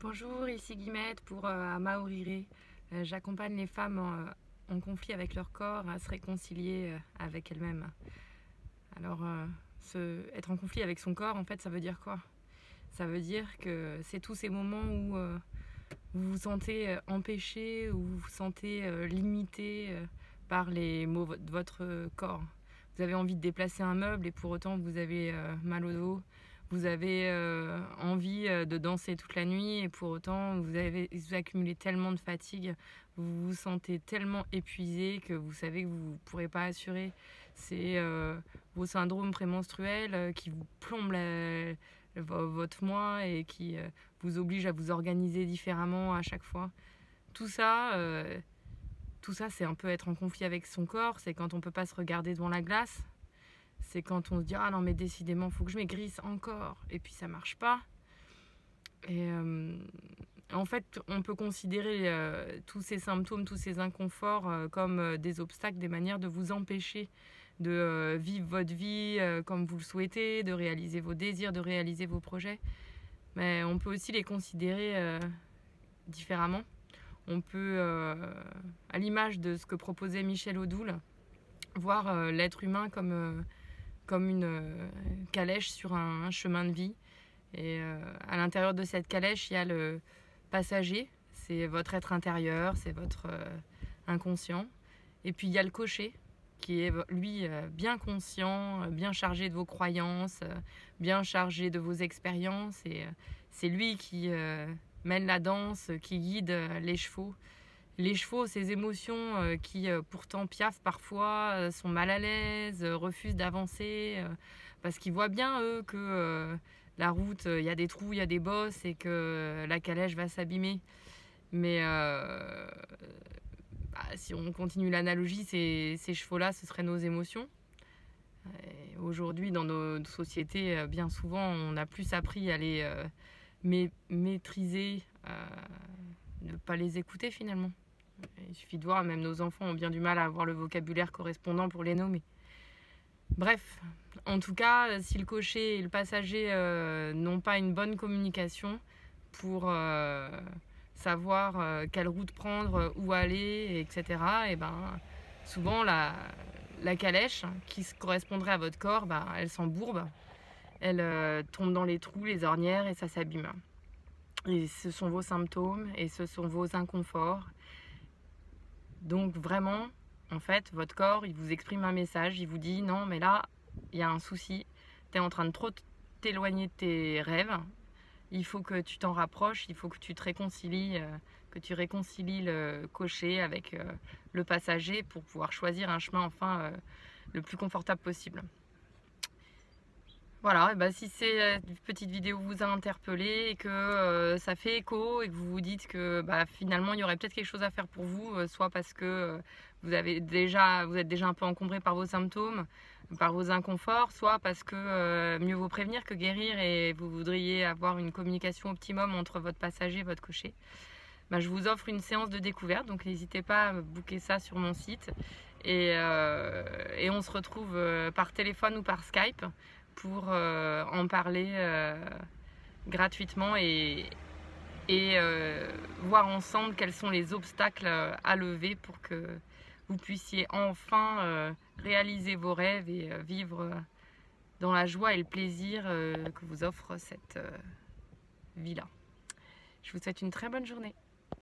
Bonjour, ici Guillemette pour Amaorire. J'accompagne les femmes en conflit avec leur corps à se réconcilier avec elles-mêmes. Alors, être en conflit avec son corps, en fait, ça veut dire quoi? Ça veut dire que c'est tous ces moments où vous vous sentez empêché, où vous vous sentez limité par les mots de votre corps. Vous avez envie de déplacer un meuble et pour autant vous avez mal au dos. Vous avez envie de danser toute la nuit et pour autant vous accumulez tellement de fatigue, vous vous sentez tellement épuisé que vous savez que vous ne pourrez pas assurer. C'est vos syndromes prémenstruels qui vous plombent votre moi et qui vous obligent à vous organiser différemment à chaque fois. Tout ça, c'est un peu être en conflit avec son corps, c'est quand on ne peut pas se regarder devant la glace. C'est quand on se dit « Ah non mais décidément, faut que je maigrisse encore » et puis ça marche pas. Et en fait, on peut considérer tous ces symptômes, tous ces inconforts comme des obstacles, des manières de vous empêcher de vivre votre vie comme vous le souhaitez, de réaliser vos désirs, de réaliser vos projets. Mais on peut aussi les considérer différemment. On peut, à l'image de ce que proposait Michel Odoul, voir l'être humain comme une calèche sur un chemin de vie. Et à l'intérieur de cette calèche, il y a le passager, c'est votre être intérieur, c'est votre inconscient. Et puis il y a le cocher, qui est lui bien conscient, bien chargé de vos croyances, bien chargé de vos expériences. Et c'est lui qui mène la danse, qui guide les chevaux. Les chevaux, ces émotions qui pourtant piaffent parfois, sont mal à l'aise, refusent d'avancer, parce qu'ils voient bien, eux, que la route, il y a des trous, il y a des bosses et que la calèche va s'abîmer. Mais si on continue l'analogie, ces chevaux-là, ce seraient nos émotions. Aujourd'hui, dans nos sociétés, bien souvent, on a plus appris à les maîtriser, ne pas les écouter finalement. Il suffit de voir, même nos enfants ont bien du mal à avoir le vocabulaire correspondant pour les nommer. Bref, en tout cas, si le cocher et le passager n'ont pas une bonne communication pour savoir quelle route prendre, où aller, etc., et ben, souvent la calèche qui correspondrait à votre corps, elle s'embourbe, elle tombe dans les trous, les ornières et ça s'abîme. Et ce sont vos symptômes et ce sont vos inconforts. Donc vraiment, en fait, votre corps, il vous exprime un message, il vous dit non, mais là, il y a un souci, tu es en train de trop t'éloigner de tes rêves, il faut que tu t'en rapproches, il faut que tu te réconcilies, que tu réconcilies le cocher avec le passager pour pouvoir choisir un chemin enfin le plus confortable possible. Voilà, et ben si cette petite vidéo vous a interpellé et que ça fait écho et que vous vous dites que finalement il y aurait peut-être quelque chose à faire pour vous, soit parce que vous êtes déjà un peu encombré par vos symptômes, par vos inconforts, soit parce que mieux vaut prévenir que guérir et vous voudriez avoir une communication optimum entre votre passager et votre cocher. Je vous offre une séance de découverte, donc n'hésitez pas à booker ça sur mon site et on se retrouve par téléphone ou par Skype pour en parler gratuitement et voir ensemble quels sont les obstacles à lever pour que vous puissiez enfin réaliser vos rêves et vivre dans la joie et le plaisir que vous offre cette vie-là. Je vous souhaite une très bonne journée.